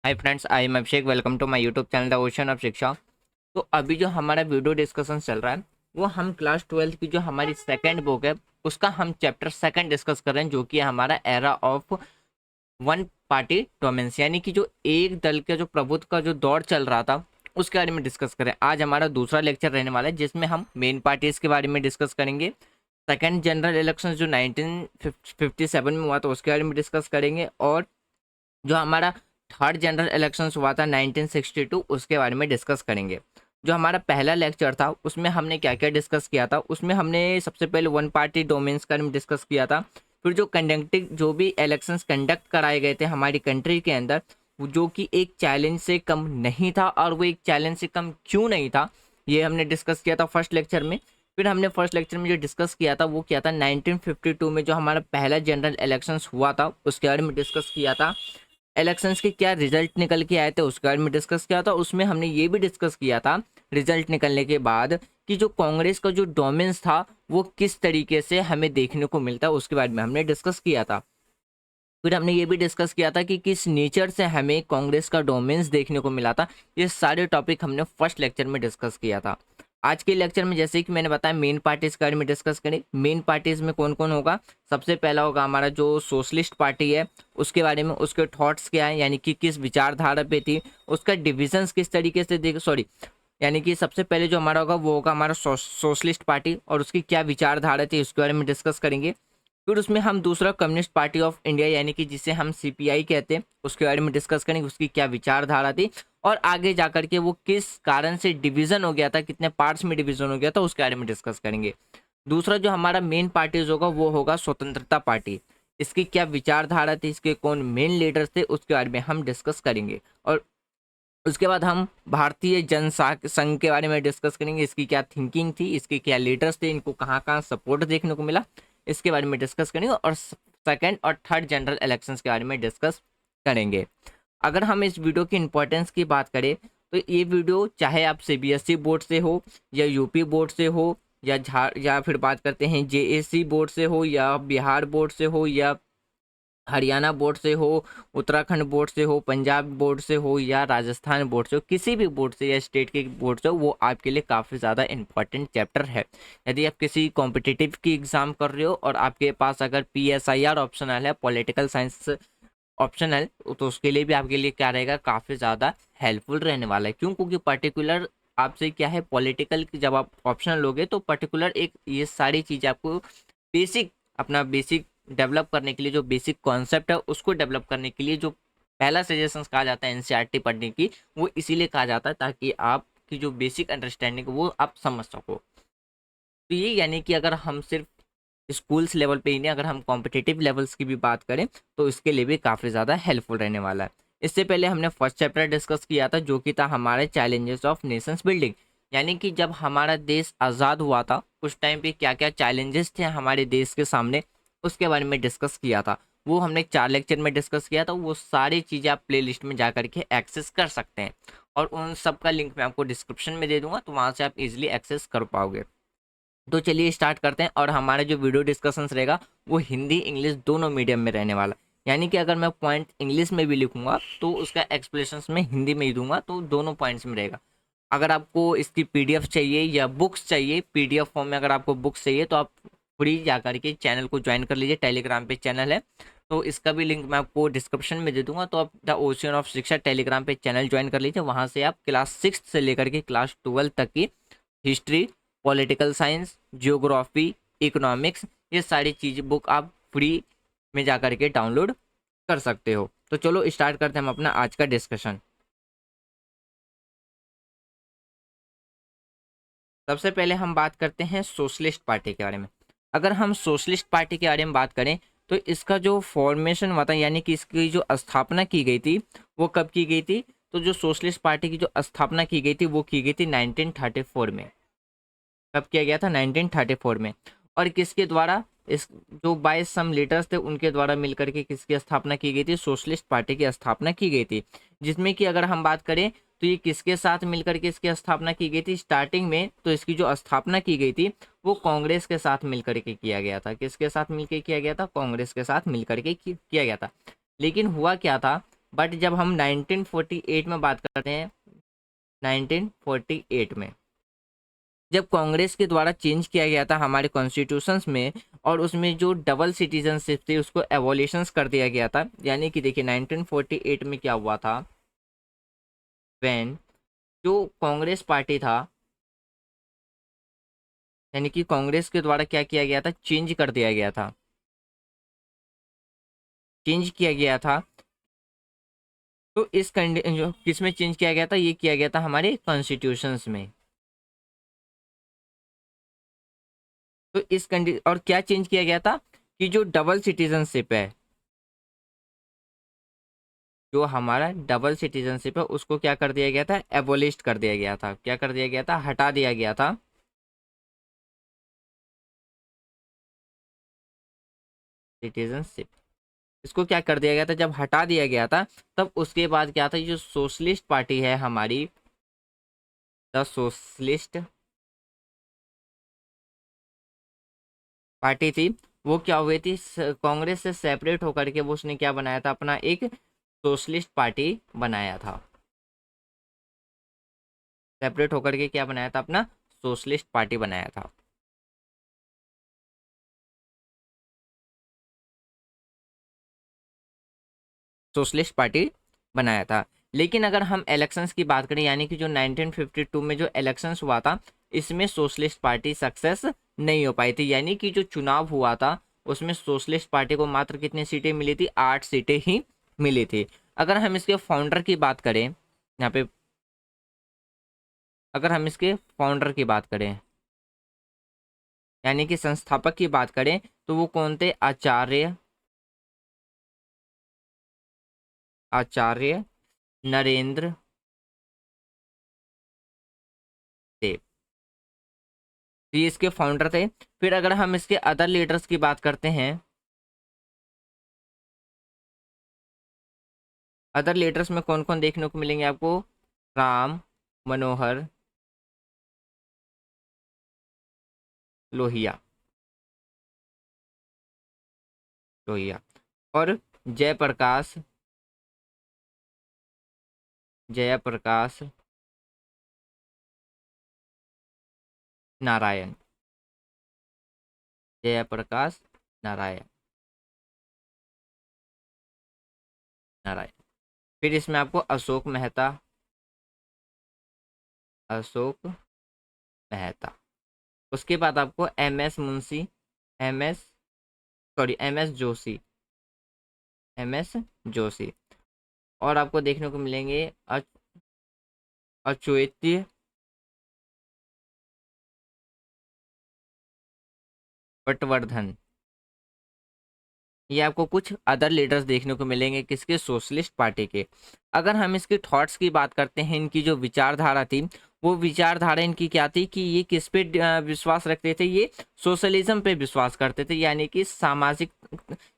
Hi friends, I am Abhishek. Welcome to my YouTube channel the ocean of Shiksha. तो अभी जो हमारा वीडियो डिस्कशन चल रहा है वो हम क्लास 12 की जो हमारी सेकंड बुक है उसका हम चैप्टर सेकंड डिस्कस कर रहे हैं, जो कि है हमारा era of one party domains, यानी कि जो एक दल का जो प्रभुत्व का जो दौर चल रहा था उसके बारे में डिस्कस करें। आज हमारा दूसरा लेक्चर रहने वाला है जिसमें हम मेन पार्टीज के बारे में डिस्कस करेंगे। सेकंड जनरल इलेक्शन जो 1957 में हुआ था उसके बारे में डिस्कस करेंगे, और जो हमारा थर्ड जनरल इलेक्शंस हुआ था 1962 उसके बारे में डिस्कस करेंगे। जो हमारा पहला लेक्चर था उसमें हमने क्या क्या डिस्कस किया था, उसमें हमने सबसे पहले वन पार्टी डोमेन्स का डिस्कस किया था। फिर जो कंडक्टिंग जो भी इलेक्शंस कंडक्ट कराए गए थे हमारी कंट्री के अंदर, जो कि एक चैलेंज से कम नहीं था, और वो एक चैलेंज से कम क्यों नहीं था ये हमने डिस्कस किया था फर्स्ट लेक्चर में। फिर हमने फर्स्ट लेक्चर में जो डिस्कस किया था वो किया था 1952 में जो हमारा पहला जनरल इलेक्शंस हुआ था उसके बारे में डिस्कस किया था। इलेक्शंस के क्या रिजल्ट निकल के आए थे उसके बारे में डिस्कस किया था। उसमें हमने ये भी डिस्कस किया था रिजल्ट निकलने के बाद कि जो कांग्रेस का जो डोमेन्स था वो किस तरीके से हमें देखने को मिलता है उसके बारे में हमने डिस्कस किया था। फिर हमने ये भी डिस्कस किया था कि किस नेचर से हमें कांग्रेस का डोमेन्स देखने को मिला था। ये सारे टॉपिक हमने फर्स्ट लेक्चर में डिस्कस किया था। आज के लेक्चर में जैसे कि मैंने बताया मेन पार्टीज के बारे में डिस्कस करें। मेन पार्टीज में कौन कौन होगा? सबसे पहला होगा हमारा जो सोशलिस्ट पार्टी है, उसके बारे में उसके थॉट्स क्या है, यानी कि किस विचारधारा पे थी, उसका डिविजन्स किस तरीके से देख सॉरी यानी कि सबसे पहले जो हमारा होगा वो होगा हमारा सोशलिस्ट पार्टी और उसकी क्या विचारधारा थी उसके बारे में डिस्कस करेंगे। फिर उसमें हम दूसरा कम्युनिस्ट पार्टी ऑफ इंडिया यानी कि जिसे हम सीपीआई कहते हैं उसके बारे में डिस्कस करेंगे, उसकी क्या विचारधारा थी और आगे जाकर के वो किस कारण से डिवीजन हो गया था, कितने पार्ट्स में डिवीजन हो गया था उसके बारे में डिस्कस करेंगे। दूसरा जो हमारा मेन पार्टीज होगा वो होगा स्वतंत्रता पार्टी। इसकी क्या विचारधारा थी, इसके कौन मेन लीडर्स थे उसके बारे में हम डिस्कस करेंगे। और उसके बाद हम भारतीय जन संघ के बारे में डिस्कस करेंगे, इसकी क्या थिंकिंग थी, इसके क्या लीडर्स थे, इनको कहाँ कहाँ सपोर्ट देखने को मिला, इसके बारे में डिस्कस करेंगे। और सेकंड और थर्ड जनरल इलेक्शंस के बारे में डिस्कस करेंगे। अगर हम इस वीडियो की इम्पोर्टेंस की बात करें तो ये वीडियो चाहे आप सीबीएसई बोर्ड से हो या यूपी बोर्ड से हो या फिर बात करते हैं जेएसी बोर्ड से हो या बिहार बोर्ड से हो या हरियाणा बोर्ड से हो, उत्तराखंड बोर्ड से हो, पंजाब बोर्ड से हो या राजस्थान बोर्ड से हो, किसी भी बोर्ड से या स्टेट के बोर्ड से हो, वो आपके लिए काफ़ी ज़्यादा इंपॉर्टेंट चैप्टर है। यदि आप किसी कॉम्पिटिटिव की एग्ज़ाम कर रहे हो और आपके पास अगर पीएसआईआर ऑप्शनल है, पॉलिटिकल साइंस ऑप्शनल, तो उसके लिए भी आपके लिए क्या रहेगा, काफ़ी ज़्यादा हेल्पफुल रहने वाला है। क्यों? क्योंकि पर्टिकुलर आपसे क्या है, पॉलिटिकल की जब आप ऑप्शनल लोगे तो पर्टिकुलर एक ये सारी चीज़ें आपको बेसिक अपना बेसिक डेवलप करने के लिए, जो बेसिक कॉन्सेप्ट है उसको डेवलप करने के लिए जो पहला सजेशंस कहा जाता है एनसीईआरटी पढ़ने की, वो इसीलिए कहा जाता है ताकि आपकी जो बेसिक अंडरस्टैंडिंग है वो आप समझ सको। तो ये यानी कि अगर हम सिर्फ स्कूल्स लेवल पे ही नहीं, अगर हम कॉम्पिटिटिव लेवल्स की भी बात करें तो इसके लिए भी काफ़ी ज़्यादा हेल्पफुल रहने वाला है। इससे पहले हमने फर्स्ट चैप्टर डिस्कस किया था जो कि था हमारे चैलेंजेस ऑफ नेशंस बिल्डिंग, यानी कि जब हमारा देश आज़ाद हुआ था उस टाइम पे क्या क्या चैलेंजेस थे हमारे देश के सामने उसके बारे में डिस्कस किया था। वो हमने 4 लेक्चर में डिस्कस किया था। वो सारी चीज़ें आप प्ले लिस्ट में जा करके एक्सेस कर सकते हैं और उन सब का लिंक मैं आपको डिस्क्रिप्शन में दे दूंगा, तो वहाँ से आप इजिली एक्सेस कर पाओगे। तो चलिए स्टार्ट करते हैं। और हमारा जो वीडियो डिस्कशंस रहेगा वो हिंदी इंग्लिश दोनों मीडियम में रहने वाला, यानी कि अगर मैं पॉइंट इंग्लिश में भी लिखूंगा तो उसका एक्सप्लेनेशन में हिंदी में ही दूंगा, तो दोनों पॉइंट्स में रहेगा। अगर आपको इसकी पीडीएफ चाहिए या बुक्स चाहिए, पीडीएफ फॉर्म में अगर आपको बुक्स चाहिए तो आप फ्री जा करके चैनल को ज्वाइन कर लीजिए। टेलीग्राम पे चैनल है, तो इसका भी लिंक मैं आपको डिस्क्रिप्शन में दे दूंगा। तो आप द ओशियन ऑफ शिक्षा टेलीग्राम पे चैनल ज्वाइन कर लीजिए। वहाँ से आप क्लास 6 से लेकर के क्लास 12 तक की history, political science, geography, economics, ये सारी चीज़ बुक आप फ्री में जा कर के डाउनलोड कर सकते हो। तो चलो स्टार्ट करते हैं हम अपना आज का डिस्कशन। सबसे पहले हम बात करते हैं सोशलिस्ट पार्टी के बारे में। अगर हम सोशलिस्ट पार्टी के बारे में बात करें तो इसका जो फॉर्मेशन हुआ था, यानी कि इसकी जो स्थापना की गई थी वो कब की गई थी? तो जो सोशलिस्ट पार्टी की जो स्थापना की गई थी वो की गई थी 1934 में। कब किया गया था? 1934 में। और किसके द्वारा? इस जो 22 सम लीडर्स थे उनके द्वारा मिलकर के किसकी स्थापना की गई थी? सोशलिस्ट पार्टी की स्थापना की गई थी। जिसमें कि अगर हम बात करें तो ये किसके साथ मिलकर के इसकी स्थापना की गई थी? स्टार्टिंग में तो इसकी जो स्थापना की गई थी वो कांग्रेस के साथ मिलकर के किया गया था। किसके साथ मिलकर किया गया था? कांग्रेस के साथ मिलकर के किया गया था। लेकिन हुआ क्या था बट जब हम 1948 में बात करते हैं, 1948 में जब कांग्रेस के द्वारा चेंज किया गया था हमारे कॉन्स्टिट्यूशंस में, और उसमें जो डबल सिटीजनशिप थी उसको एबॉलिशंस कर दिया गया था। यानी कि देखिए 1948 में क्या हुआ था, व्हेन जो कांग्रेस पार्टी था, यानी कि कांग्रेस के द्वारा क्या किया गया था, चेंज कर दिया गया था, चेंज किया गया था। तो इस जो किस में चेंज किया गया था, ये किया गया था हमारे कॉन्स्टिट्यूशंस में। तो इस और क्या चेंज किया गया था कि जो डबल सिटीजनशिप है, जो हमारा डबल सिटीजनशिप है उसको क्या कर दिया गया था, एबोलिश कर दिया गया था। क्या कर दिया गया था, हटा दिया गया था सिटीजनशिप। इसको क्या कर दिया गया था, जब हटा दिया गया था तब उसके बाद क्या था, जो सोशलिस्ट पार्टी है हमारी, द सोशलिस्ट पार्टी थी, वो क्या हुई थी, कांग्रेस से सेपरेट होकर के वो उसने क्या बनाया था, अपना एक सोशलिस्ट पार्टी बनाया था। सेपरेट होकर के क्या बनाया था, अपना सोशलिस्ट पार्टी बनाया था। सोशलिस्ट पार्टी बनाया था। लेकिन अगर हम इलेक्शंस की बात करें, यानी कि जो 1952 में जो इलेक्शंस हुआ था, इसमें सोशलिस्ट पार्टी सक्सेस नहीं हो पाई थी। यानी कि जो चुनाव हुआ था उसमें सोशलिस्ट पार्टी को मात्र कितनी सीटें मिली थी, 8 सीटें ही मिली थी। अगर हम इसके फाउंडर की बात करें, यहाँ पे अगर हम इसके फाउंडर की बात करें, यानी कि संस्थापक की बात करें, तो वो कौन थे, आचार्य आचार्य नरेंद्र देव, तो ये इसके फाउंडर थे। फिर अगर हम इसके अदर लीडर्स की बात करते हैं, अदर लीडर्स में कौन कौन देखने को मिलेंगे आपको, राम मनोहर लोहिया, लोहिया और जयप्रकाश, जयप्रकाश नारायण, जयप्रकाश नारायण, नारायण। फिर इसमें आपको अशोक मेहता, अशोक मेहता। उसके बाद आपको M S Munshi, M S sorry M S Joshi, M S Joshi. और आपको देखने को मिलेंगे अच्युत पटवर्धन। ये आपको कुछ अदर लीडर्स देखने को मिलेंगे किसके, सोशलिस्ट पार्टी के। अगर हम इसके थॉट्स की बात करते हैं, इनकी जो विचारधारा थी, वो विचारधारा इनकी क्या थी कि ये किस पे विश्वास रखते थे, ये सोशलिज्म पे विश्वास करते थे। यानी कि सामाजिक,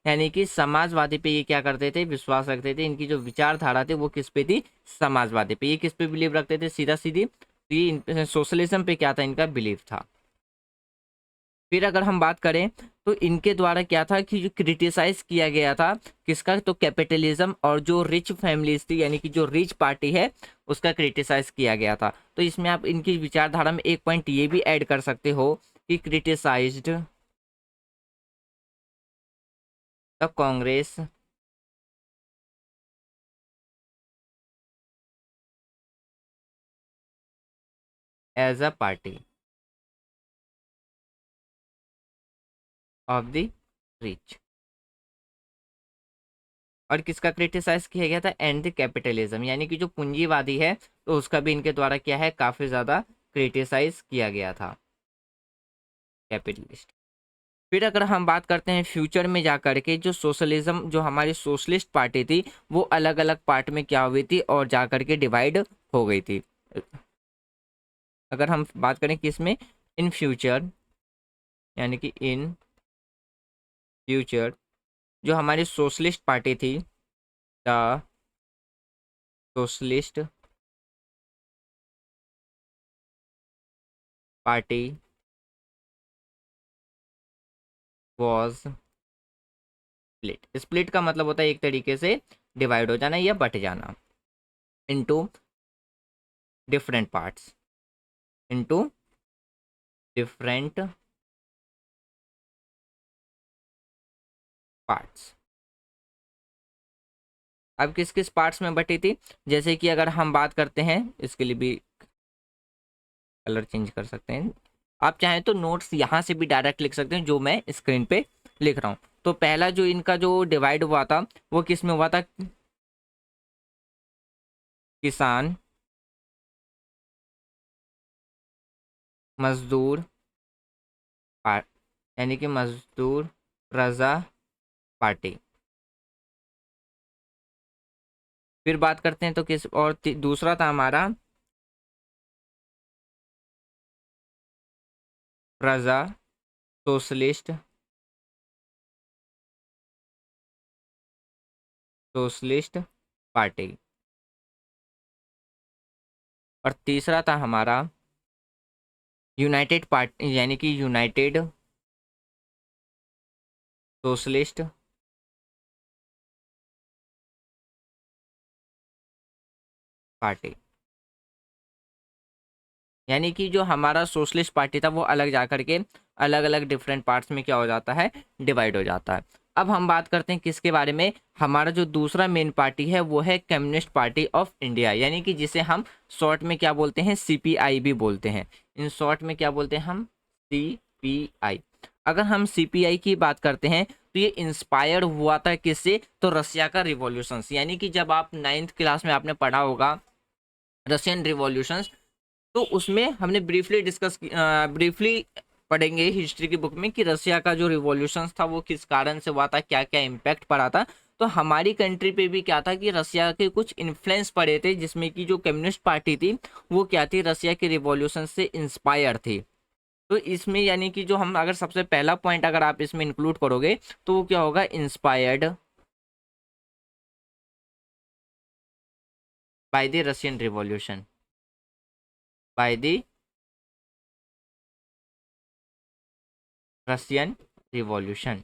यानी कि समाजवादी पे ये क्या करते थे, विश्वास रखते थे। इनकी जो विचारधारा थी वो किस पे थी, समाजवादी पे। ये किस पे बिलीव रखते थे, सीधा सीधी, तो ये सोशलिज्म पे क्या था, इनका बिलीव था। फिर अगर हम बात करें तो इनके द्वारा क्या था कि जो क्रिटिसाइज किया गया था किसका, तो कैपिटलिज्म और जो रिच फैमिलीज थी, यानी कि जो रिच पार्टी है उसका क्रिटिसाइज किया गया था। तो इसमें आप इनकी विचारधारा में एक पॉइंट ये भी ऐड कर सकते हो कि criticised the Congress as a party of the rich. और किसका क्रिटिसाइज किया गया था, एंड द कैपिटलिज्म, यानी कि जो पूंजीवादी है तो उसका भी इनके द्वारा क्या है, काफी ज्यादा क्रिटिसाइज किया गया था, कैपिटलिस्ट। फिर अगर हम बात करते हैं फ्यूचर में जा करके, जो सोशलिज्म, जो हमारी सोशलिस्ट पार्टी थी, वो अलग अलग पार्ट में क्या हुई थी और जा करके डिवाइड हो गई थी। अगर हम बात करें किस में, इन फ्यूचर, यानी कि इन फ्यूचर जो हमारी सोशलिस्ट पार्टी थी, the socialist party was split. Split का मतलब होता है एक तरीके से डिवाइड हो जाना या बट जाना into different parts, into different parts. अब किस किस पार्ट्स में बटी थी, जैसे कि अगर हम बात करते हैं, इसके लिए भी कलर चेंज कर सकते हैं। आप चाहें तो नोट्स यहाँ से भी डायरेक्ट लिख सकते हैं जो मैं स्क्रीन पे लिख रहा हूँ। तो पहला जो इनका जो डिवाइड हुआ था वो किस में हुआ था, किसान, मजदूर पार्ट, यानी कि मजदूर प्रजा पार्टी। फिर बात करते हैं तो किस और दूसरा था हमारा प्रजा सोशलिस्ट, सोशलिस्ट पार्टी। और तीसरा था हमारा यूनाइटेड पार्टी, यानी कि यूनाइटेड सोशलिस्ट पार्टी। यानी कि जो हमारा सोशलिस्ट पार्टी था वो अलग जा करके अलग अलग डिफरेंट पार्ट्स में क्या हो जाता है, डिवाइड हो जाता है। अब हम बात करते हैं किसके बारे में, हमारा जो दूसरा मेन पार्टी है वो है कम्युनिस्ट पार्टी ऑफ इंडिया, यानी कि जिसे हम शॉर्ट में क्या बोलते हैं, सीपीआई भी बोलते हैं। इन शॉर्ट में क्या बोलते हैं हम, सीपीआई। अगर हम सीपीआई की बात करते हैं तो ये इंस्पायर्ड हुआ था किससे, तो रशिया का रिवॉल्यूशन, यानी कि जब आप 9th क्लास में आपने पढ़ा होगा रशियन रिवॉल्यूशन, तो उसमें हमने ब्रीफली पढ़ेंगे हिस्ट्री की बुक में कि रशिया का जो रिवॉल्यूशन था वो किस कारण से हुआ था, क्या क्या इम्पैक्ट पड़ा था। तो हमारी कंट्री पे भी क्या था कि रशिया के कुछ इन्फ्लुएंस पड़े थे, जिसमें कि जो कम्युनिस्ट पार्टी थी वो क्या थी, रशिया के रिवॉल्यूशन से इंस्पायर थी। तो इसमें यानी कि जो हम अगर सबसे पहला पॉइंट अगर आप इसमें इंक्लूड करोगे तो वो क्या होगा, inspired by the Russian revolution, by the Russian revolution.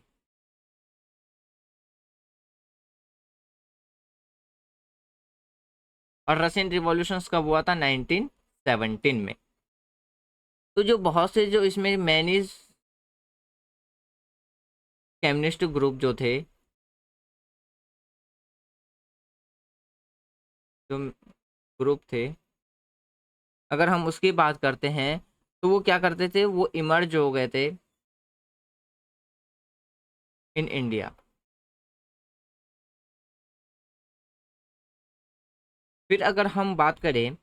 और रशियन रिवॉल्यूशन कब हुआ था, 1917 में। तो जो बहुत से जो इसमें मैनीज कम्युनिस्ट ग्रुप जो थे, जो ग्रुप थे, अगर हम उसकी बात करते हैं तो वो क्या करते थे, वो इमर्ज हो गए थे इन इंडिया। फिर अगर हम बात करें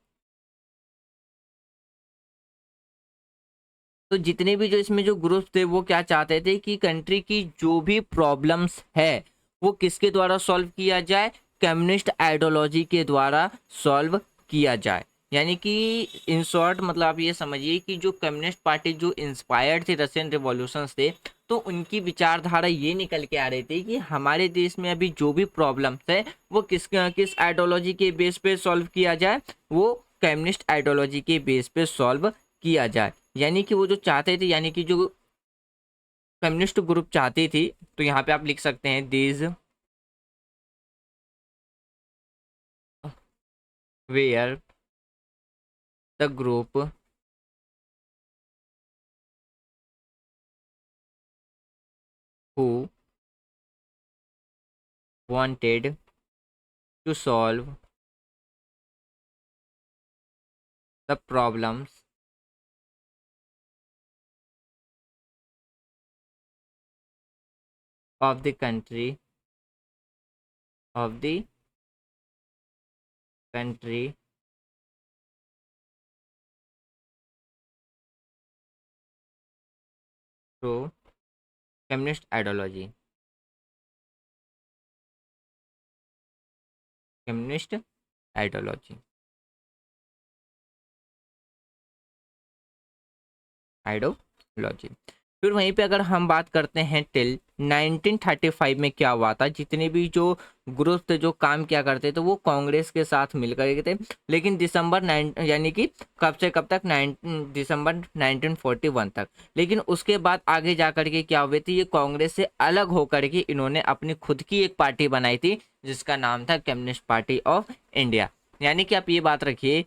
तो जितने भी जो इसमें जो ग्रुप थे वो क्या चाहते थे कि कंट्री की जो भी प्रॉब्लम्स है वो किसके द्वारा सॉल्व किया जाए, कम्युनिस्ट आइडियोलॉजी के द्वारा सॉल्व किया जाए। यानी कि इन शॉर्ट मतलब आप ये समझिए कि जो कम्युनिस्ट पार्टी जो इंस्पायर्ड थी रशियन रिवॉल्यूशन से, तो उनकी विचारधारा ये निकल के आ रही थी कि हमारे देश में अभी जो भी प्रॉब्लम्स है वो किस किस आइडियोलॉजी के बेस पे सॉल्व किया जाए, वो कम्युनिस्ट आइडियोलॉजी के बेस पे सॉल्व किया जाए। यानी कि वो जो चाहते थे, यानी कि जो कम्युनिस्ट ग्रुप चाहती थी, तो यहाँ पे आप लिख सकते हैं these were the group who wanted to solve the problems of the country, of the country through communist ideology, communist ideology, ideology. फिर वहीं पे अगर हम बात करते हैं टिल 1935 में क्या हुआ था, जितने भी जो ग्रुप थे जो काम किया करते थे वो कांग्रेस के साथ मिलकर के थे। लेकिन दिसंबर 9 यानी कि कब से कब तक, 9 दिसंबर 1941 तक। लेकिन उसके बाद आगे जाकर के क्या हुए थे, ये कांग्रेस से अलग होकर के इन्होंने अपनी खुद की एक पार्टी बनाई थी जिसका नाम था कम्युनिस्ट पार्टी ऑफ इंडिया। यानी कि आप ये बात रखिए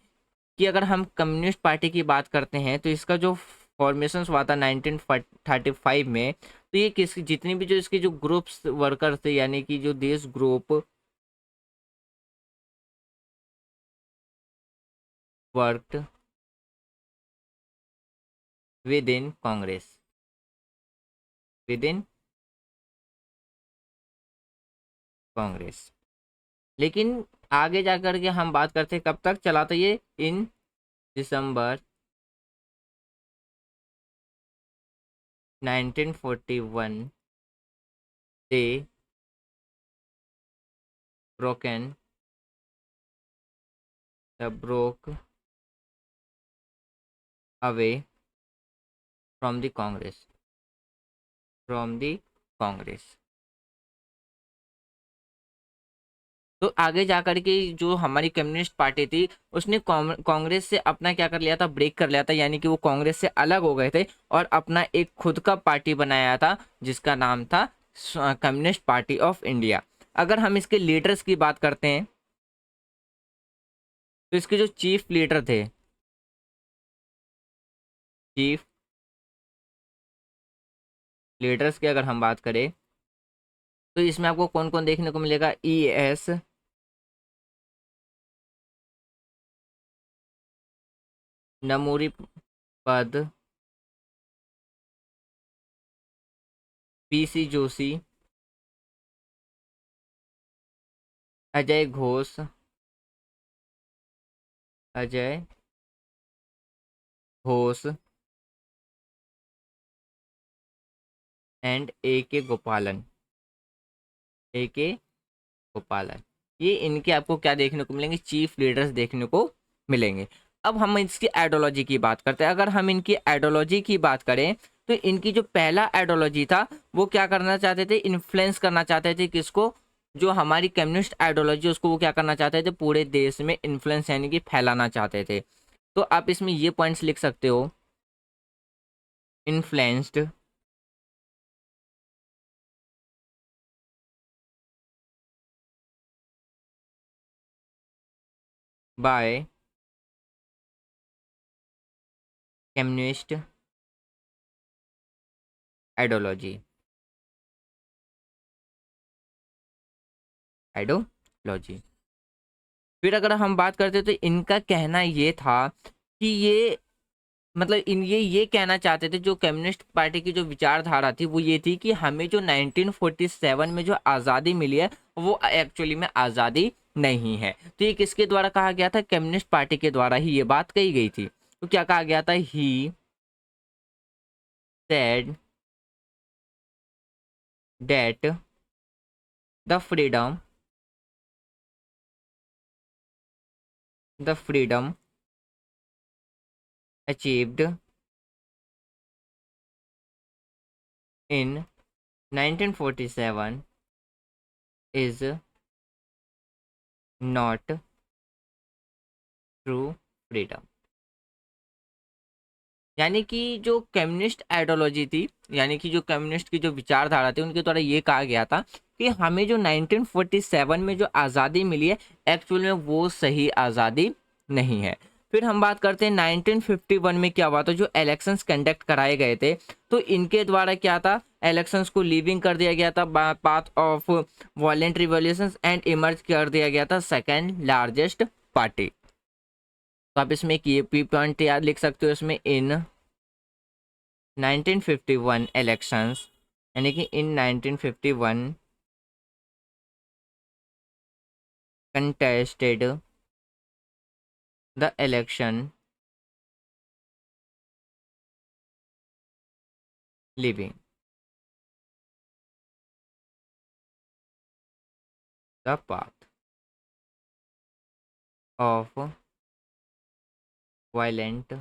कि अगर हम कम्युनिस्ट पार्टी की बात करते हैं तो इसका जो फॉर्मेशन हुआ था 1935 में, तो ये किस जितनी भी जो इसके जो ग्रुप्स वर्कर थे यानी कि जो देश group worked with in Congress, with in Congress. लेकिन आगे जाकर के हम बात करते हैं कब तक चला था ये, इन दिसंबर 1941 दे broken the broke away from the Congress, from the Congress। तो आगे जाकर के जो हमारी कम्युनिस्ट पार्टी थी उसने कांग्रेस से अपना क्या कर लिया था, ब्रेक कर लिया था, यानी कि वो कांग्रेस से अलग हो गए थे और अपना एक खुद का पार्टी बनाया था जिसका नाम था कम्युनिस्ट पार्टी ऑफ इंडिया। अगर हम इसके लीडर्स की बात करते हैं तो इसके जो चीफ लीडर थे, चीफ लीडर्स की अगर हम बात करें तो इसमें आपको कौन कौन देखने को मिलेगा, ES नमूरी पद, PC Joshi, Ajay Ghosh, Ajay Ghosh and AK गोपालन, AK गोपालन। ये इनके आपको क्या देखने को मिलेंगे, चीफ लीडर्स देखने को मिलेंगे। अब हम इसकी आइडियोलॉजी की बात करते हैं। अगर हम इनकी आइडियोलॉजी की बात करें तो इनकी जो पहला आइडियोलॉजी था वो क्या करना चाहते थे, इन्फ्लुएंस करना चाहते थे किसको, जो हमारी कम्युनिस्ट आइडियोलॉजी उसको वो क्या करना चाहते थे, पूरे देश में इन्फ्लुएंस यानी कि फैलाना चाहते थे। तो आप इसमें ये पॉइंट्स लिख सकते हो, influenced by communist ideology, ideology. फिर अगर हम बात करते तो इनका कहना ये था कि ये मतलब इन ये कहना चाहते थे, जो कम्युनिस्ट पार्टी की जो विचारधारा थी वो ये थी कि हमें जो 1947 में जो आज़ादी मिली है वो एक्चुअली में आज़ादी नहीं है। तो ये किसके द्वारा कहा गया था, कम्युनिस्ट पार्टी के द्वारा ही ये बात कही गई थी। तो क्या कहा गया था, he said that the freedom, the freedom achieved in 1947 is not true freedom। यानी कि जो कम्युनिस्ट आइडियोलॉजी थी, यानी कि जो कम्युनिस्ट की जो विचारधारा थी उनके द्वारा ये कहा गया था कि हमें जो 1947 में जो आज़ादी मिली है एक्चुअल में वो सही आज़ादी नहीं है। फिर हम बात करते हैं 1951 में क्या हुआ था, जो इलेक्शंस कंडक्ट कराए गए थे तो इनके द्वारा क्या था, इलेक्शंस को लीविंग कर दिया गया था path of violent revolutions and emerge कर दिया गया था सेकेंड लार्जेस्ट पार्टी। तो आप इसमें एक ये पी पॉइंट याद लिख सकते हो इसमें, इन 1951 इलेक्शंस, यानी कि इन 1951 contested the election leaving the path of violent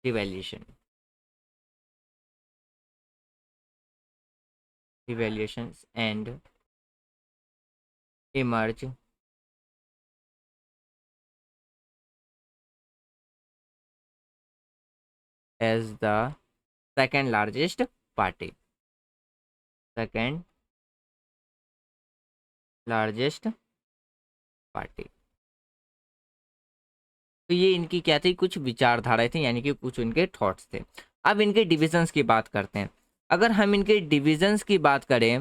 revolution। evaluations and emerge as the second largest party, second largest party. तो ये इनकी क्या थी, कुछ विचारधाराएं थी, यानी कि कुछ उनके थॉट्स थे। अब इनके डिविजन्स की बात करते हैं। अगर हम इनके डिविजन्स की बात करें,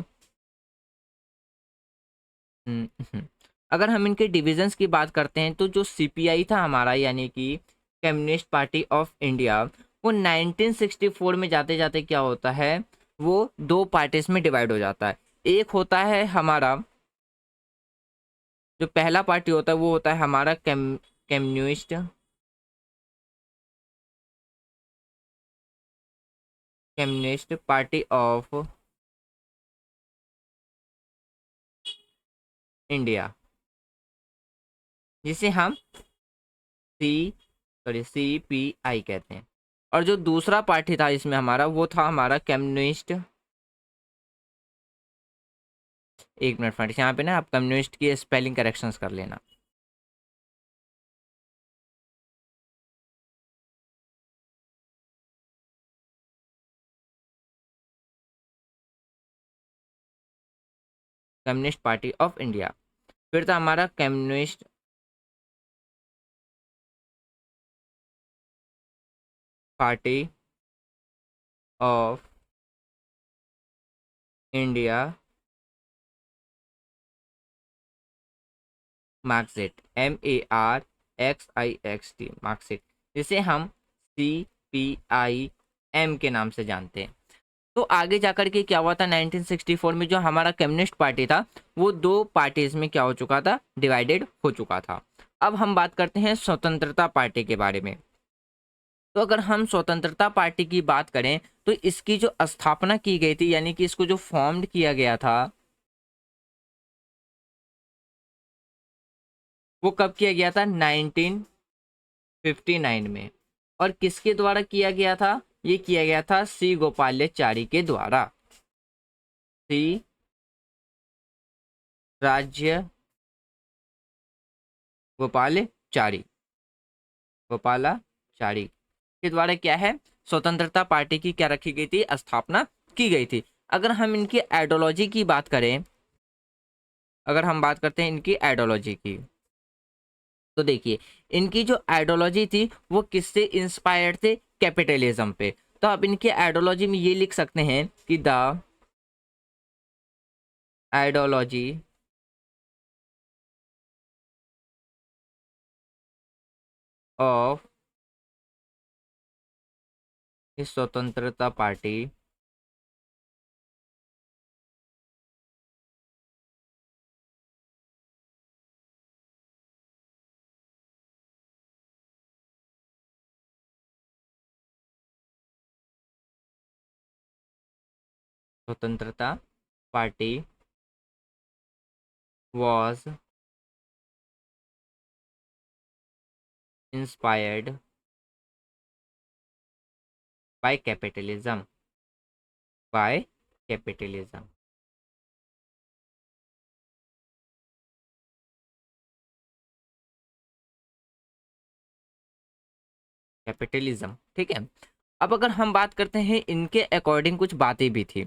हम्म, हम्म, अगर हम इनके डिविजन्स की बात करते हैं तो जो सीपीआई था हमारा, यानी कि कम्युनिस्ट पार्टी ऑफ इंडिया, वो 1964 में जाते जाते क्या होता है, वो दो पार्टीज में डिवाइड हो जाता है। एक होता है हमारा, जो पहला पार्टी होता है वो होता है हमारा communist communist party of India, जिसे हम CPI कहते हैं। और जो दूसरा पार्टी था इसमें हमारा, वो था हमारा कम्युनिस्ट, एक मिनट फ्रेंड्स, यहाँ पे ना आप कम्युनिस्ट की स्पेलिंग करेक्शंस कर लेना। Communist party of India. फिर था हमारा communist party of India Marxist, MARXIXT Marxist, जिसे हम CPIM के नाम से जानते हैं। तो आगे जाकर के क्या हुआ था, 1964 में जो हमारा कम्युनिस्ट पार्टी था वो दो पार्टीज में क्या हो चुका था, डिवाइडेड हो चुका था। अब हम बात करते हैं स्वतंत्रता पार्टी के बारे में। तो अगर हम स्वतंत्रता पार्टी की बात करें तो इसकी जो स्थापना की गई थी, यानी कि इसको जो फॉर्म्ड किया गया था, वो कब किया गया था, 1959 में। और किसके द्वारा किया गया था, ये किया गया था सी गोपालाचारी के द्वारा। सी राज्य गोपालाचारी, गोपालाचारी के द्वारा क्या है, स्वतंत्रता पार्टी की क्या रखी गई थी, स्थापना की गई थी। अगर हम इनकी आइडियोलॉजी की बात करें, अगर हम बात करते हैं इनकी आइडियोलॉजी की, तो देखिए इनकी जो आइडियोलॉजी थी वो किससे इंस्पायर्ड थे, कैपिटलिज्म पे। तो आप इनकी आइडियोलॉजी में ये लिख सकते हैं कि द आइडियोलॉजी ऑफ स्वतंत्रता पार्टी स्वतंत्रता party was inspired by capitalism, by capitalism। Capitalism, ठीक है। अब अगर हम बात करते हैं इनके अकॉर्डिंग, कुछ बातें भी थी,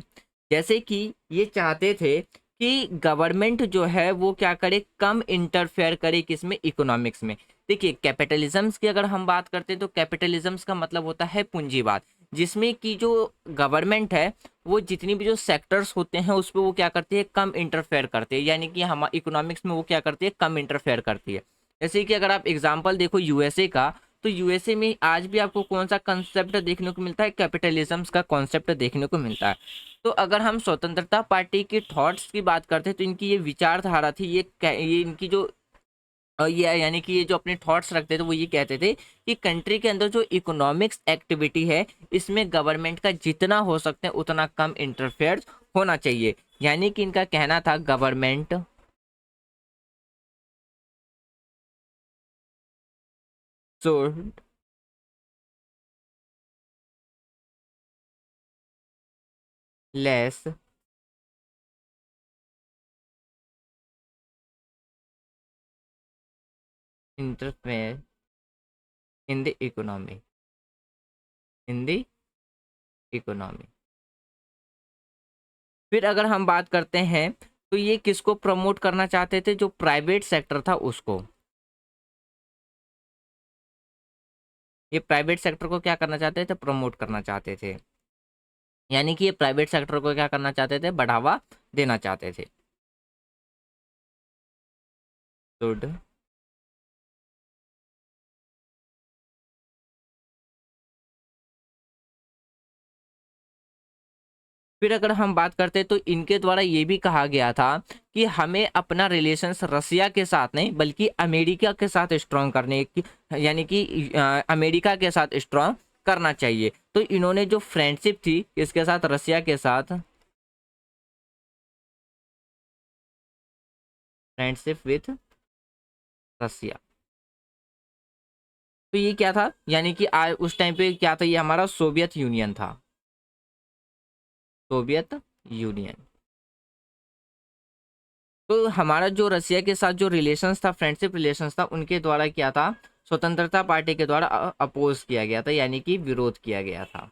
जैसे कि ये चाहते थे कि गवर्नमेंट जो है वो क्या करे, कम इंटरफेयर करे किसमें, इकोनॉमिक्स में। देखिए कैपिटलिज्म्स की अगर हम बात करते हैं तो कैपिटलिज्म्स का मतलब होता है पूंजीवाद, जिसमें कि जो गवर्नमेंट है वो जितनी भी जो सेक्टर्स होते हैं उस पर वो क्या करती है, कम इंटरफेयर करते हैं, यानी कि हम इकोनॉमिक्स में वो क्या करती है, कम इंटरफेयर करती है। जैसे कि अगर आप एग्जाम्पल देखो यूएसए का, तो यूएसए में आज भी आपको कौन सा कंसेप्ट देखने को मिलता है, कैपिटलिज्म का कॉन्सेप्ट देखने को मिलता है। तो अगर हम स्वतंत्रता पार्टी के थॉट्स की बात करते हैं तो इनकी ये विचारधारा थी, ये इनकी जो ये यानी कि ये जो अपने थॉट्स रखते थे वो ये कहते थे कि कंट्री के अंदर जो इकोनॉमिक्स एक्टिविटी है इसमें गवर्नमेंट का जितना हो सकते हैं उतना कम इंटरफेयर होना चाहिए। यानी कि इनका कहना था government should less interfere in the economy, in the economy. फिर अगर हम बात करते हैं तो ये किसको प्रमोट करना चाहते थे, जो प्राइवेट सेक्टर था उसको। ये प्राइवेट सेक्टर को क्या करना चाहते थे, प्रमोट करना चाहते थे। यानी कि ये प्राइवेट सेक्टर को क्या करना चाहते थे, बढ़ावा देना चाहते थे। शुड फिर अगर हम बात करते तो इनके द्वारा ये भी कहा गया था कि हमें अपना रिलेशंस रसिया के साथ नहीं बल्कि अमेरिका के साथ स्ट्रॉन्ग करने की, यानी कि अमेरिका के साथ स्ट्रॉन्ग करना चाहिए। तो इन्होंने जो फ्रेंडशिप थी किसके साथ, रसिया के साथ, फ्रेंडशिप विथ रसिया। तो ये क्या था, यानी कि उस टाइम पे क्या था, ये हमारा सोवियत यूनियन था, सोवियत यूनियन। तो हमारा जो रसिया के साथ जो रिलेशंस था, फ्रेंडशिप रिलेशंस था, उनके द्वारा क्या था, स्वतंत्रता पार्टी के द्वारा अपोज किया गया था, यानी कि विरोध किया गया था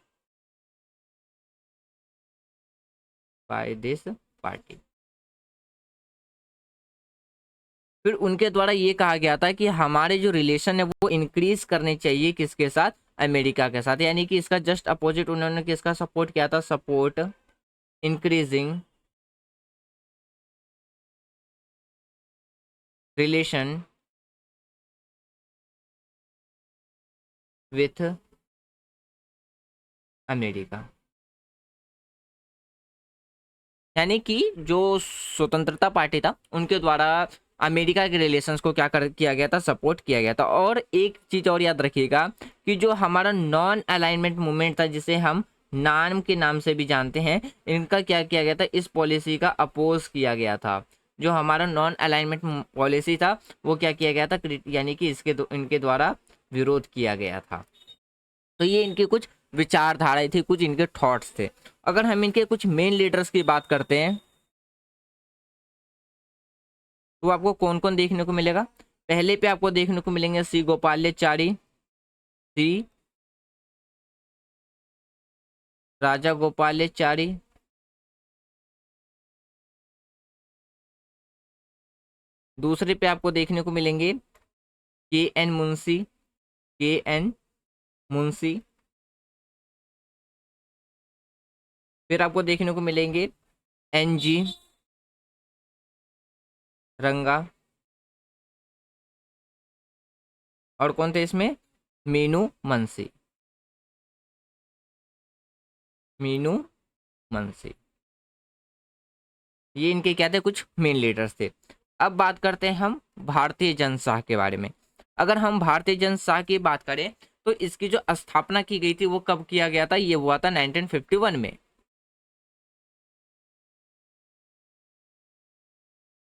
बाय दिस पार्टी। फिर उनके द्वारा ये कहा गया था कि हमारे जो रिलेशन है वो इंक्रीज करने चाहिए किसके साथ, अमेरिका के साथ। यानी कि इसका जस्ट अपोजिट उन्होंने किसका सपोर्ट किया था, support increasing relation with America. यानी कि जो स्वतंत्रता पार्टी था उनके द्वारा अमेरिका के रिलेशंस को किया गया था, सपोर्ट किया गया था। और एक चीज और याद रखिएगा कि जो हमारा नॉन अलाइनमेंट मूवमेंट था, जिसे हम नाम के नाम से भी जानते हैं, इनका क्या किया गया था, इस पॉलिसी का अपोज किया गया था। जो हमारा नॉन अलाइनमेंट पॉलिसी था वो क्या किया गया था, यानी कि इनके द्वारा विरोध किया गया था। तो ये इनके कुछ विचारधाराएं थी, कुछ इनके थॉट्स थे। अगर हम इनके कुछ मेन लीडर्स की बात करते हैं तो आपको कौन कौन देखने को मिलेगा। पहले पे आपको देखने को मिलेंगे सी गोपालाचारी, सी राजा गोपालाचारी। दूसरे पे आपको देखने को मिलेंगे के एन मुंशी, के एन मुंशी। फिर आपको देखने को मिलेंगे एन जी रंगा। और कौन थे इसमें, मीनू मुंशी, मीनू मुंशी। ये इनके क्या थे, कुछ मेन लीडर्स थे। अब बात करते हैं हम भारतीय जनसंघ के बारे में। अगर हम भारतीय जनसंघ की बात करें तो इसकी जो स्थापना की गई थी वो कब किया गया था, ये हुआ था 1951 में,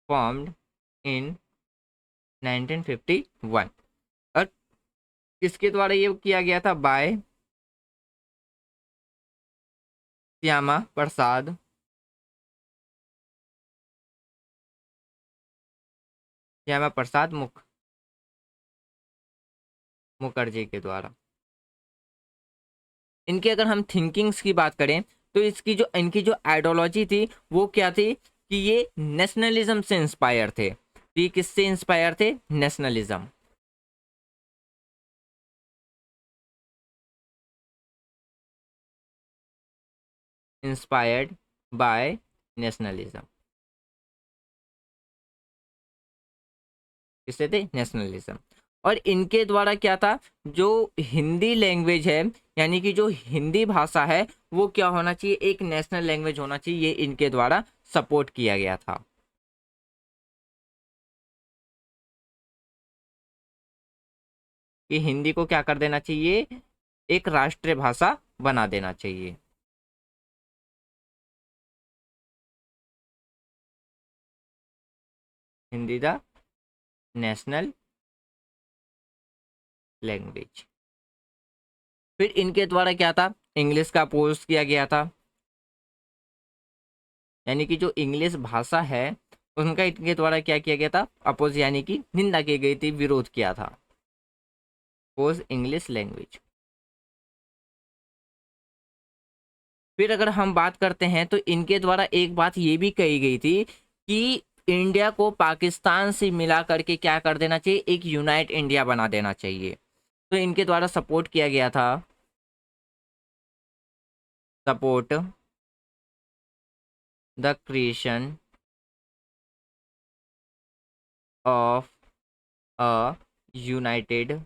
फॉर्म्ड इन 1951। और किसके द्वारा ये किया गया था, बाय श्यामा प्रसाद, श्यामा प्रसाद मुखर्जी के द्वारा। इनकी अगर हम थिंकिंग्स की बात करें तो इनकी जो आइडियोलॉजी थी वो क्या थी, कि ये नेशनलिज्म से इंस्पायर थे। ये किससे इंस्पायर थे, नेशनलिज्म, इंस्पायर्ड बाय नेशनलिज्म। किससे थे, नेशनलिज्म। और इनके द्वारा क्या था, जो हिंदी लैंग्वेज है, यानी कि जो हिंदी भाषा है वो क्या होना चाहिए, एक नेशनल लैंग्वेज होना चाहिए, ये इनके द्वारा सपोर्ट किया गया था। कि हिंदी को क्या कर देना चाहिए, एक राष्ट्रीय भाषा बना देना चाहिए। Hindi the national language. फिर इनके द्वारा क्या था, इंग्लिश का अपोज किया गया था। यानी कि जो इंग्लिश भाषा है उनका इनके द्वारा क्या किया गया था, अपोज यानी कि निंदा की गई थी, विरोध किया था। Oppose English language. फिर अगर हम बात करते हैं तो इनके द्वारा एक बात ये भी कही गई थी कि इंडिया को पाकिस्तान से मिला करके क्या कर देना चाहिए, एक यूनाइट इंडिया बना देना चाहिए। तो इनके द्वारा सपोर्ट किया गया था, support the creation of a United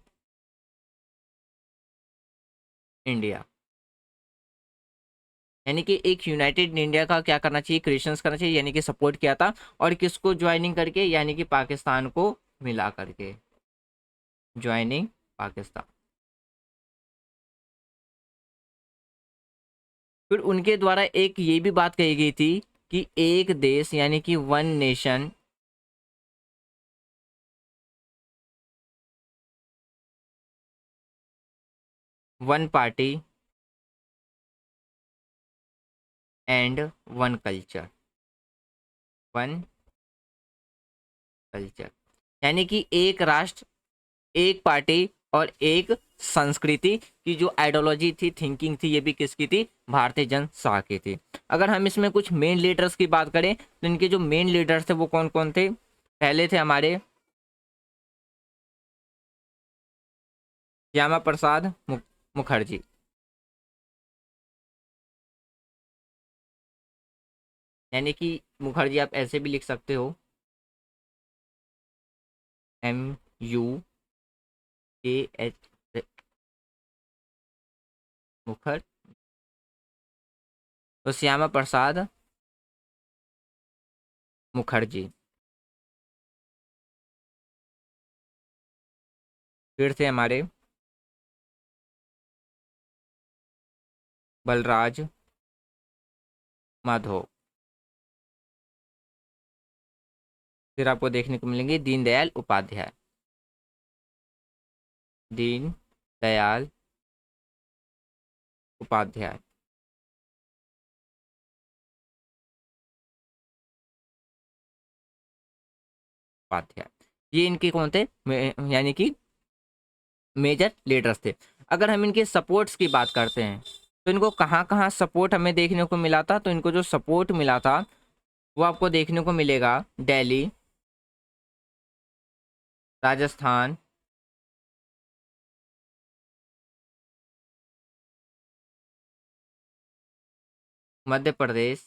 India, यानी कि एक यूनाइटेड इंडिया का क्या करना चाहिए, क्रिएशंस करना चाहिए, यानी कि सपोर्ट किया था। और किसको ज्वाइनिंग करके, यानी कि पाकिस्तान को मिला करके, ज्वाइनिंग पाकिस्तान। फिर उनके द्वारा एक ये भी बात कही गई थी कि एक देश यानी कि one nation, one party and one culture, one culture, यानी कि एक राष्ट्र, एक पार्टी और एक संस्कृति की जो आइडियोलॉजी थी, थिंकिंग थी, ये भी किसकी थी, भारतीय जनता की थी। अगर हम इसमें कुछ मेन लीडर्स की बात करें तो इनके जो मेन लीडर्स थे वो कौन कौन थे, पहले थे हमारे श्यामा प्रसाद मुखर्जी, यानी कि मुखर्जी आप ऐसे भी लिख सकते हो, MUKH, मुखर, तो श्यामा प्रसाद मुखर्जी। फिर थे हमारे बलराज माधव। फिर आपको देखने को मिलेंगे दीनदयाल उपाध्याय, दीन दयाल उपाध्याय। उपाध्याय, ये इनके कौन थे, यानी कि मेजर लीडर्स थे। अगर हम इनके सपोर्ट्स की बात करते हैं तो इनको कहाँ कहाँ सपोर्ट हमें देखने को मिला था, तो इनको जो सपोर्ट मिला था वो आपको देखने को मिलेगा दिल्ली, राजस्थान, मध्य प्रदेश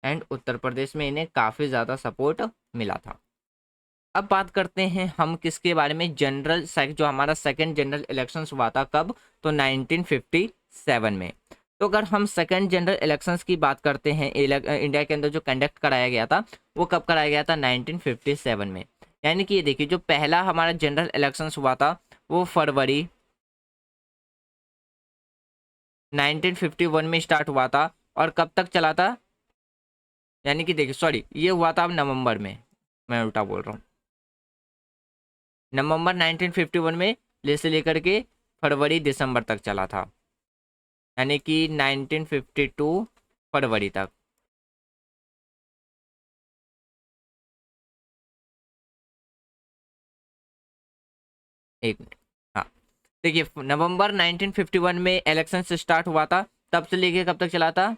एंड उत्तर प्रदेश में इन्हें काफ़ी ज़्यादा सपोर्ट मिला था। अब बात करते हैं हम किसके बारे में, जनरल जो हमारा सेकंड जनरल इलेक्शंस हुआ था कब, तो 1957 में। तो अगर हम सेकंड जनरल इलेक्शंस की बात करते हैं इंडिया के अंदर जो कंडक्ट कराया गया था वो कब कराया गया था, 1957 में। यानी कि ये देखिए जो पहला हमारा जनरल इलेक्शंस हुआ था वो फरवरी 1951 में स्टार्ट हुआ था और कब तक चला था, यानी कि देखिए सॉरी ये हुआ था अब नवंबर में, मैं उल्टा बोल रहा हूँ, नवंबर 1951 में से लेकर के फरवरी दिसंबर तक चला था, यानी कि 1952 फरवरी तक। एक मिनट, हाँ देखिए नवंबर 1951 में इलेक्शन से स्टार्ट हुआ था, तब से लेके कब तक चला था,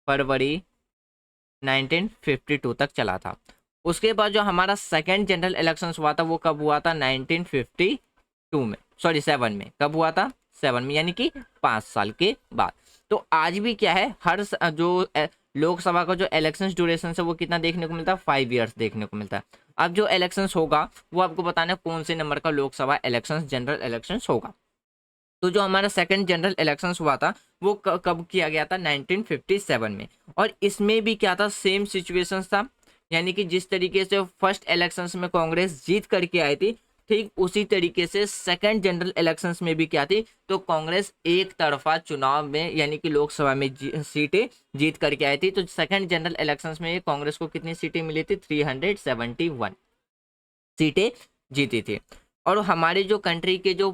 फरवरी 1952 तक चला था। उसके बाद जो हमारा सेकेंड जनरल इलेक्शन हुआ था वो कब हुआ था, 1952 में, सॉरी 7 में, कब हुआ था, 7 में, यानी कि 5 साल के बाद। तो आज भी क्या है, हर जो लोकसभा का जो इलेक्शन ड्यूरेशन है वो कितना देखने को मिलता है, 5 ईयर्स देखने को मिलता है। अब जो इलेक्शंस होगा वो आपको बताना है कौन से नंबर का लोकसभा इलेक्शंस जनरल इलेक्शंस होगा। तो जो हमारा सेकंड जनरल इलेक्शंस हुआ था वो कब किया गया था, 1957 में। और इसमें भी क्या था, सेम सिचुएशन था, यानी कि जिस तरीके से फर्स्ट इलेक्शंस में कांग्रेस जीत करके आई थी ठीक उसी तरीके से सेकंड जनरल इलेक्शंस में भी क्या थी, तो कांग्रेस एक तरफा चुनाव में यानी कि लोकसभा में सीटें जीत करके आई थी। तो सेकंड जनरल इलेक्शंस में कांग्रेस को कितनी सीटें मिली थी, 371 सीटें जीती थी। और हमारे जो कंट्री के जो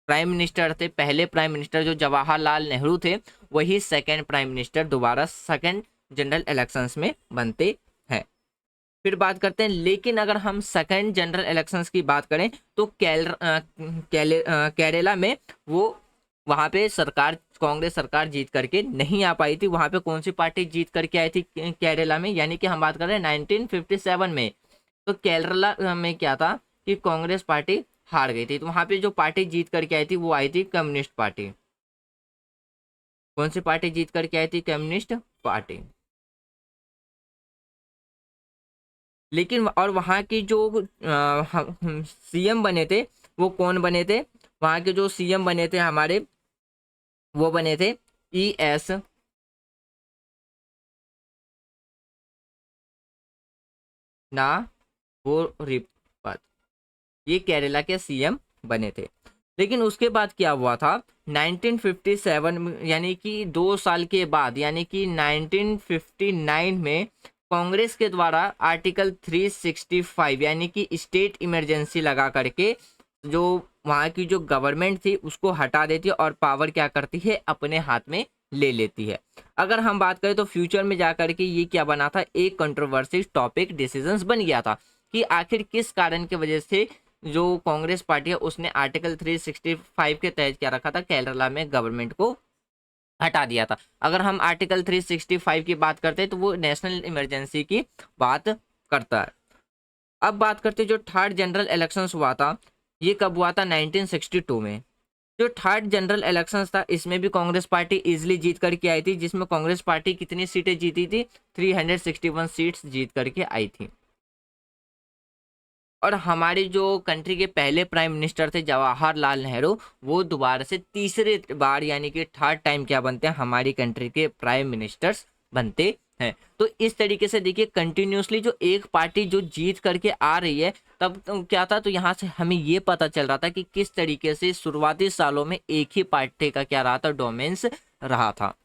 प्राइम मिनिस्टर थे, पहले प्राइम मिनिस्टर जो जवाहरलाल नेहरू थे, वही सेकंड प्राइम मिनिस्टर दोबारा सेकंड जनरल इलेक्शंस में बनते हैं। फिर बात करते हैं, लेकिन अगर हम सेकंड जनरल इलेक्शंस की बात करें तो केरला में वो वहाँ पे सरकार, कांग्रेस सरकार जीत करके नहीं आ पाई थी। वहाँ पे कौन सी पार्टी जीत करके आई थी केरला में, यानी कि हम बात कर रहे हैं 1957 में। तो केरला में क्या था कि कांग्रेस पार्टी हार गई थी, तो वहाँ पे जो पार्टी जीत करके आई थी वो आई थी कम्युनिस्ट पार्टी। कौन सी पार्टी जीत करके आई थी? Communist party. लेकिन और वहाँ की जो सीएम बने थे वो कौन बने थे? वहाँ के जो सीएम बने थे हमारे, वो बने थे ES ना वो रिपत, ये केरला के सीएम बने थे। लेकिन उसके बाद क्या हुआ था 1957 यानी कि 2 साल के बाद, यानी कि 1959 में कांग्रेस के द्वारा आर्टिकल 365 यानी कि स्टेट इमरजेंसी लगा करके जो वहाँ की जो गवर्नमेंट थी उसको हटा देती है और पावर क्या करती है? अपने हाथ में ले लेती है। अगर हम बात करें तो फ्यूचर में जा करके ये क्या बना था? एक कंट्रोवर्सी टॉपिक डिसीजंस बन गया था कि आखिर किस कारण की वजह से जो कांग्रेस पार्टी है उसने आर्टिकल 365 के तहत क्या रखा था? केरला में गवर्नमेंट को हटा दिया था। अगर हम आर्टिकल 365 की बात करते हैं तो वो नेशनल इमरजेंसी की बात करता है। अब बात करते हैं जो थर्ड जनरल इलेक्शंस हुआ था, ये कब हुआ था? 1962 में। जो थर्ड जनरल इलेक्शंस था इसमें भी कांग्रेस पार्टी इजीली जीत करके आई थी, जिसमें कांग्रेस पार्टी कितनी सीटें जीती थी? 361 सीट्स जीत करके आई थी। और हमारी जो कंट्री के पहले प्राइम मिनिस्टर थे जवाहरलाल नेहरू, वो दोबारा से तीसरे बार यानी कि थर्ड टाइम क्या बनते हैं? हमारी कंट्री के प्राइम मिनिस्टर्स बनते हैं। तो इस तरीके से देखिए कंटिन्यूसली जो एक पार्टी जो जीत करके आ रही है, तब तो क्या था, तो यहाँ से हमें ये पता चल रहा था कि किस तरीके से शुरुआती सालों में एक ही पार्टी का क्या रहा था? डोमेंस रहा था।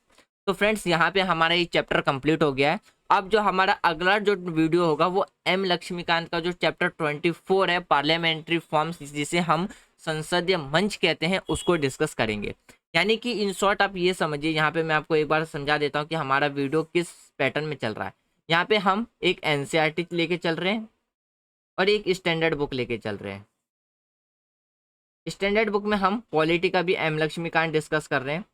तो फ्रेंड्स यहाँ पे हमारा ये चैप्टर कंप्लीट हो गया है। अब जो हमारा अगला जो वीडियो होगा वो एम लक्ष्मीकांत का जो चैप्टर 24 है, पार्लियामेंट्री फॉर्म्स, जिसे हम संसदीय मंच कहते हैं, उसको डिस्कस करेंगे। यानी कि इन शॉर्ट आप ये समझिए, यहाँ पे मैं आपको एक बार समझा देता हूँ कि हमारा वीडियो किस पैटर्न में चल रहा है। यहाँ पे हम एक NCERT लेके चल रहे हैं और एक स्टैंडर्ड बुक लेके चल रहे हैं। स्टैंडर्ड बुक में हम पॉलिटी का भी एम लक्ष्मीकांत डिस्कस कर रहे हैं,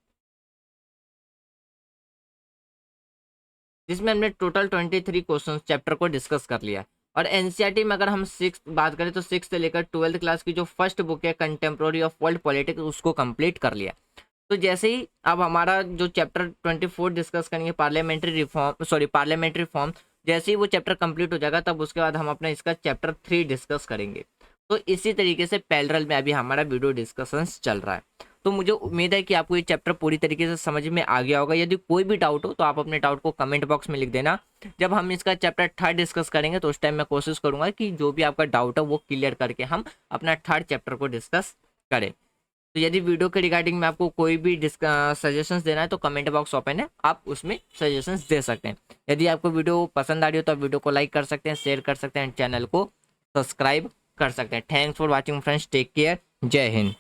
जिसमें हमने टोटल 23 क्वेश्चन चैप्टर को डिस्कस कर लिया। और NCERT में अगर हम सिक्स बात करें तो 6th से लेकर 12th क्लास की जो फर्स्ट बुक है कंटेम्प्रोरी ऑफ वर्ल्ड पॉलिटिक्स, उसको कंप्लीट कर लिया। तो जैसे ही अब हमारा जो चैप्टर 24 डिस्कस करेंगे, पार्लियामेंट्री फॉर्म, जैसे ही वो चैप्टर कंप्लीट हो जाएगा तब उसके बाद हम अपना इसका चैप्टर 3 डिस्कस करेंगे। तो इसी तरीके से पैरेलल में अभी हमारा वीडियो डिस्कशंस चल रहा है। तो मुझे उम्मीद है कि आपको ये चैप्टर पूरी तरीके से समझ में आ गया होगा। यदि कोई भी डाउट हो तो आप अपने डाउट को कमेंट बॉक्स में लिख देना। जब हम इसका चैप्टर 3 डिस्कस करेंगे तो उस टाइम मैं कोशिश करूंगा कि जो भी आपका डाउट है वो क्लियर करके हम अपना 3rd चैप्टर को डिस्कस करें। तो यदि वीडियो के रिगार्डिंग में आपको कोई भी सजेशंस देना है तो कमेंट बॉक्स ओपन है, आप उसमें सजेशंस दे सकते हैं। यदि आपको वीडियो पसंद आ रही हो तो आप वीडियो को लाइक कर सकते हैं, शेयर कर सकते हैं, चैनल को सब्सक्राइब कर सकते हैं। Thanks for watching friends, take care, जय हिंद।